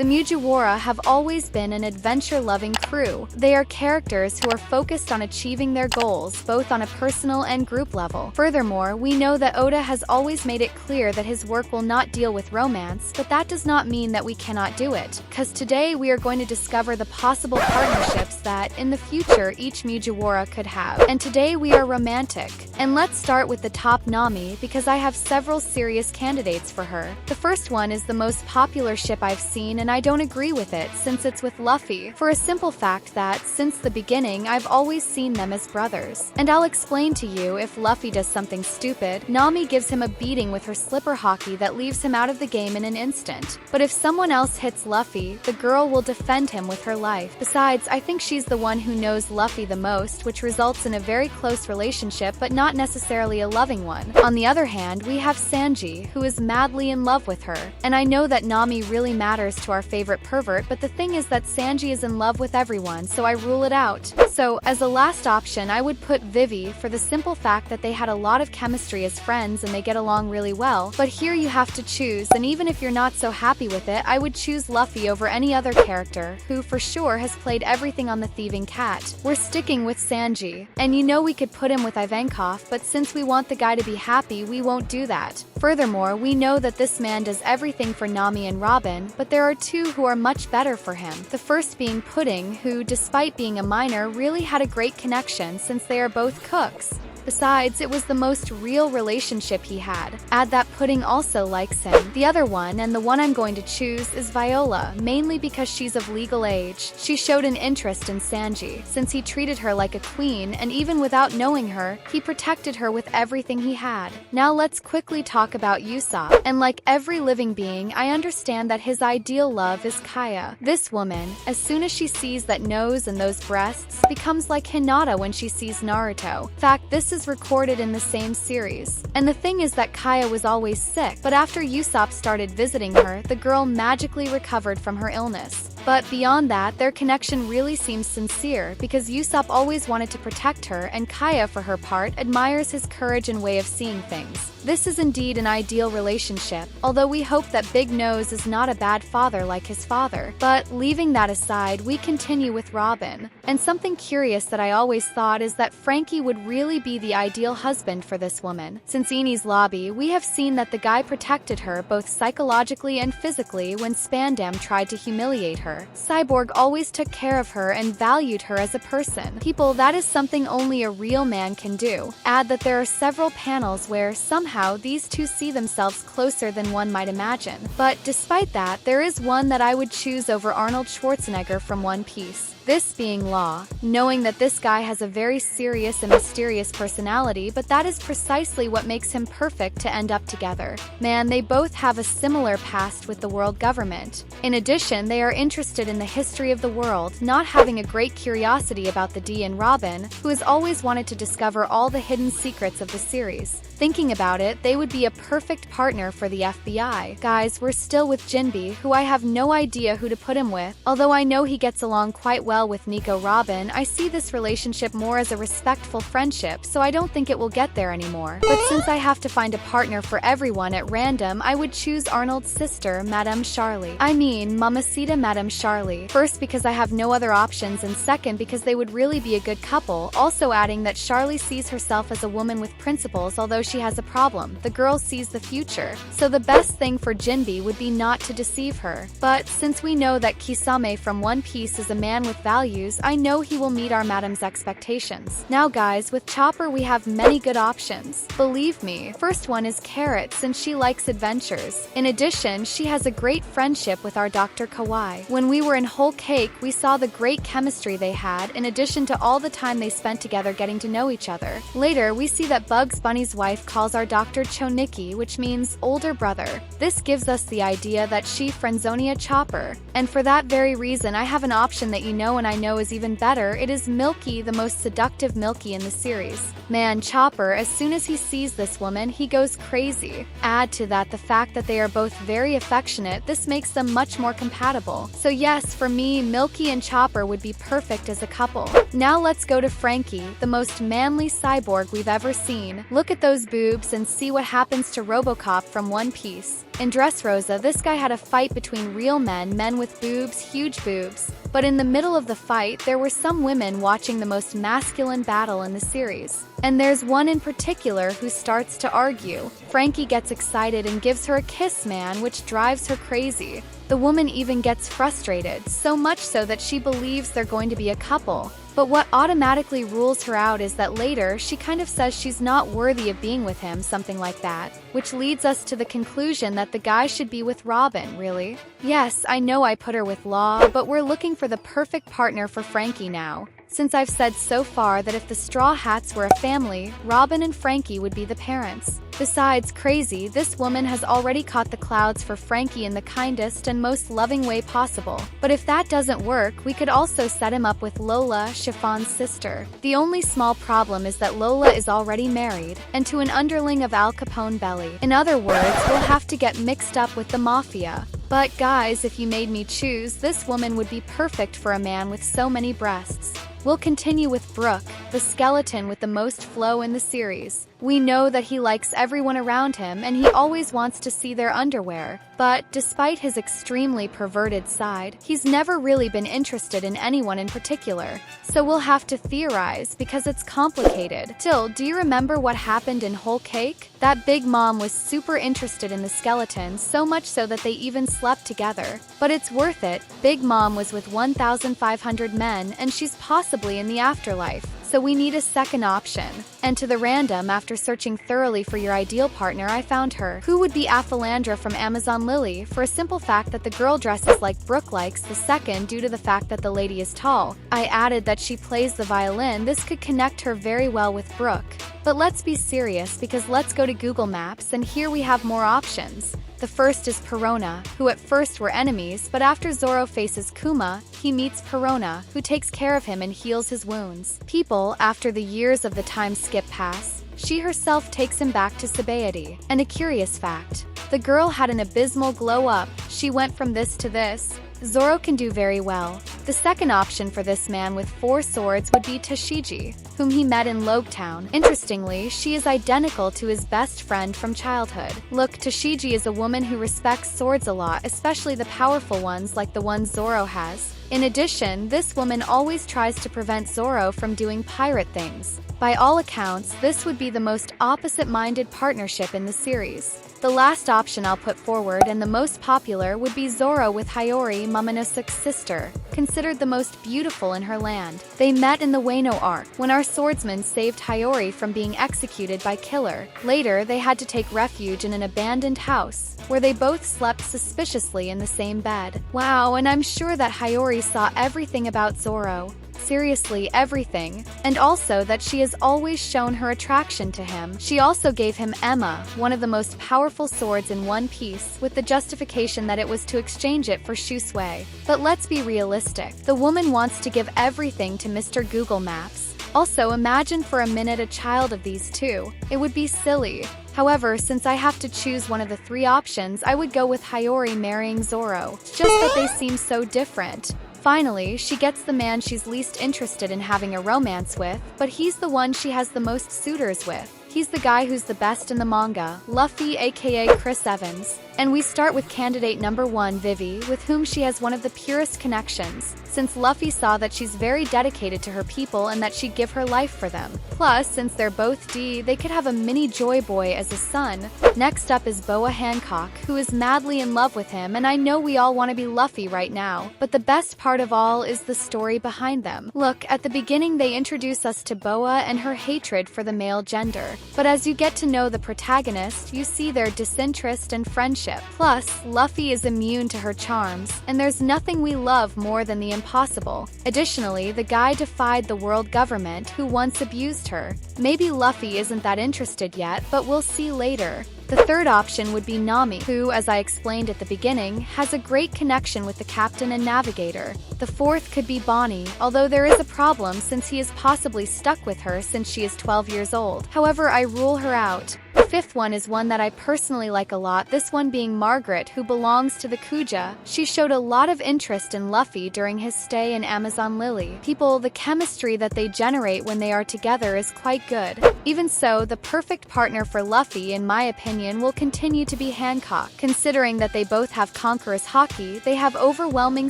The Mugiwara have always been an adventure-loving crew. They are characters who are focused on achieving their goals, both on a personal and group level. Furthermore, we know that Oda has always made it clear that his work will not deal with romance, but that does not mean that we cannot do it. Cause today we are going to discover the possible partnerships that, in the future, each Mugiwara could have. And today we are romantic. And let's start with the top Nami, because I have several serious candidates for her. The first one is the most popular ship I've seen, and I don't agree with it, since it's with Luffy, for a simple fact that, since the beginning, I've always seen them as brothers. And I'll explain to you. If Luffy does something stupid, Nami gives him a beating with her slipper hockey that leaves him out of the game in an instant. But if someone else hits Luffy, the girl will defend him with her life. Besides, I think she's the one who knows Luffy the most, which results in a very close relationship but not necessarily a loving one. On the other hand, we have Sanji, who is madly in love with her. And I know that Nami really matters to our favorite pervert, but the thing is that Sanji is in love with everyone, so I rule it out. So, as a last option, I would put Vivi, for the simple fact that they had a lot of chemistry as friends and they get along really well. But here you have to choose, and even if you're not so happy with it, I would choose Luffy over any other character, who for sure has played everything on the Thieving Cat. We're sticking with Sanji. And you know we could put him with Ivankov, but since we want the guy to be happy, we won't do that. Furthermore, we know that this man does everything for Nami and Robin, but there are two who are much better for him. The first being Pudding, who, despite being a minor, really had a great connection since they are both cooks. Besides, it was the most real relationship he had. Add that Pudding also likes him. The other one, and the one I'm going to choose, is Viola, mainly because she's of legal age. She showed an interest in Sanji, since he treated her like a queen, and even without knowing her, he protected her with everything he had. Now let's quickly talk about Usopp. And like every living being, I understand that his ideal love is Kaya. This woman, as soon as she sees that nose and those breasts, becomes like Hinata when she sees Naruto. In fact, this is recorded in the same series. And the thing is that Kaya was always sick, but after Usopp started visiting her, the girl magically recovered from her illness. But beyond that, their connection really seems sincere, because Usopp always wanted to protect her, and Kaya, for her part, admires his courage and way of seeing things. This is indeed an ideal relationship, although we hope that Big Nose is not a bad father like his father. But leaving that aside, we continue with Robin. And something curious that I always thought is that Frankie would really be the ideal husband for this woman. Since Enies Lobby, we have seen that the guy protected her both psychologically and physically when Spandam tried to humiliate her. Cyborg always took care of her and valued her as a person. People, that is something only a real man can do. Add that there are several panels where somehow these two see themselves closer than one might imagine. But despite that, there is one that I would choose over Arnold Schwarzenegger from One Piece. This being Law, knowing that this guy has a very serious and mysterious personality, but that is precisely what makes him perfect to end up together. Man, they both have a similar past with the world government. In addition, they are interested in the history of the world, not having a great curiosity about the D and Robin, who has always wanted to discover all the hidden secrets of the series. Thinking about it, they would be a perfect partner for the FBI. Guys, we're still with Jinbe, who I have no idea who to put him with. Although I know he gets along quite well with Nico Robin, I see this relationship more as a respectful friendship, so I don't think it will get there anymore. But since I have to find a partner for everyone at random, I would choose Arnold's sister, Madame Charlie. I mean, Mamacita Madame Charlie. First, because I have no other options, and second, because they would really be a good couple, also adding that Charlie sees herself as a woman with principles, although she has a problem. The girl sees the future. So the best thing for Jinbe would be not to deceive her. But since we know that Kisame from One Piece is a man with values, I know he will meet our Madame's expectations. Now guys, with Chopper we have many good options. Believe me, first one is Carrot, since she likes adventures. In addition, she has a great friendship with our Dr. Kawai. When we were in Whole Cake, we saw the great chemistry they had, in addition to all the time they spent together getting to know each other. Later, we see that Bugs Bunny's wife calls our Dr. Choniki, which means older brother. This gives us the idea that she friendzonia Chopper. And for that very reason, I have an option that you know and I know is even better. It is Milky, the most seductive Milky in the series. Man, Chopper, as soon as he sees this woman, he goes crazy. Add to that the fact that they are both very affectionate, this makes them much more compatible. So yes, for me, Milky and Chopper would be perfect as a couple. Now let's go to Frankie, the most manly cyborg we've ever seen. Look at those boobs and see what happens to RoboCop from One Piece. In Dressrosa, this guy had a fight between real men with boobs, huge boobs. But in the middle of the fight, there were some women watching the most masculine battle in the series. And there's one in particular who starts to argue. Frankie gets excited and gives her a kiss, man, which drives her crazy. The woman even gets frustrated, so much so that she believes they're going to be a couple. But what automatically rules her out is that later, she kind of says she's not worthy of being with him, something like that. Which leads us to the conclusion that the guy should be with Robin, really? Yes, I know I put her with Law, but we're looking for the perfect partner for Frankie now. Since I've said so far that if the Straw Hats were a family, Robin and Frankie would be the parents. Besides, crazy, this woman has already caught the clouds for Frankie in the kindest and most loving way possible. But if that doesn't work, we could also set him up with Lola, Chiffon's sister. The only small problem is that Lola is already married, and to an underling of Al Capone belly. In other words, we'll have to get mixed up with the mafia. But guys, if you made me choose, this woman would be perfect for a man with so many breasts. We'll continue with Brooke, the skeleton with the most flow in the series. We know that he likes everyone around him and he always wants to see their underwear. But despite his extremely perverted side, he's never really been interested in anyone in particular. So we'll have to theorize because it's complicated. Still, do you remember what happened in Whole Cake? That Big Mom was super interested in the skeleton, so much so that they even slept together. But it's worth it. Big Mom was with 1,500 men and she's possibly in the afterlife. So we need a second option. And to the random, after searching thoroughly for your ideal partner, I found her. Who would be Aphalandra from Amazon Lily, for a simple fact that the girl dresses like Brooke likes. The second, due to the fact that the lady is tall. I added that she plays the violin. This could connect her very well with Brooke. But let's be serious, because let's go to Google Maps, and here we have more options. The first is Perona, who at first were enemies, but after Zorro faces Kuma, he meets Perona, who takes care of him and heals his wounds. People, after the years of the time skip pass, she herself takes him back to sobriety. And a curious fact, the girl had an abysmal glow up. She went from this to this. Zorro can do very well. The second option for this man with 4 swords would be Tashigi, whom he met in Logetown. Interestingly, she is identical to his best friend from childhood. Look, Tashigi is a woman who respects swords a lot, especially the powerful ones like the ones Zorro has. In addition, this woman always tries to prevent Zorro from doing pirate things. By all accounts, this would be the most opposite-minded partnership in the series. The last option I'll put forward, and the most popular, would be Zorro with Hiyori, Momonosuke's sister, considered the most beautiful in her land. They met in the Wano arc, when our swordsman saved Hiyori from being executed by Killer. Later, they had to take refuge in an abandoned house, where they both slept suspiciously in the same bed. Wow, and I'm sure that Hiyori saw everything about Zorro. Seriously, everything. And also that she has always shown her attraction to him. She also gave him Emma, one of the most powerful swords in One Piece, with the justification that it was to exchange it for Shusui. But let's be realistic. The woman wants to give everything to Mr. Google Maps. Also, imagine for a minute a child of these two. It would be silly. However, since I have to choose one of the 3 options, I would go with Hiyori marrying Zorro. It's just that they seem so different. Finally, she gets the man she's least interested in having a romance with, but he's the one she has the most suitors with. He's the guy who's the best in the manga, Luffy aka Chris Evans. And we start with candidate number 1, Vivi, with whom she has one of the purest connections, since Luffy saw that she's very dedicated to her people and that she'd give her life for them. Plus, since they're both D, they could have a mini Joy Boy as a son. Next up is Boa Hancock, who is madly in love with him, and I know we all want to be Luffy right now, but the best part of all is the story behind them. Look, at the beginning they introduce us to Boa and her hatred for the male gender. But as you get to know the protagonist, you see their disinterest and friendship. Plus, Luffy is immune to her charms, and there's nothing we love more than the impossible. Additionally, the guy defied the world government who once abused her. Maybe Luffy isn't that interested yet, but we'll see later. The third option would be Nami, who, as I explained at the beginning, has a great connection with the captain and navigator. The fourth could be Bonnie, although there is a problem since he is possibly stuck with her since she is 12 years old. However, I rule her out. The fifth one is one that I personally like a lot, this one being Margaret, who belongs to the Kuja. She showed a lot of interest in Luffy during his stay in Amazon Lily. The chemistry that they generate when they are together is quite good. Even so, the perfect partner for Luffy, in my opinion, will continue to be Hancock. Considering that they both have conqueror's haki, they have overwhelming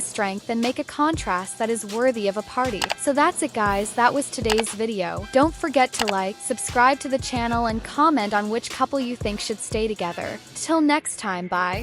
strength and make a contrast that is worthy of a party. So that's it guys, that was today's video. Don't forget to like, subscribe to the channel, and comment on which couple you think should stay together. Till next time, bye.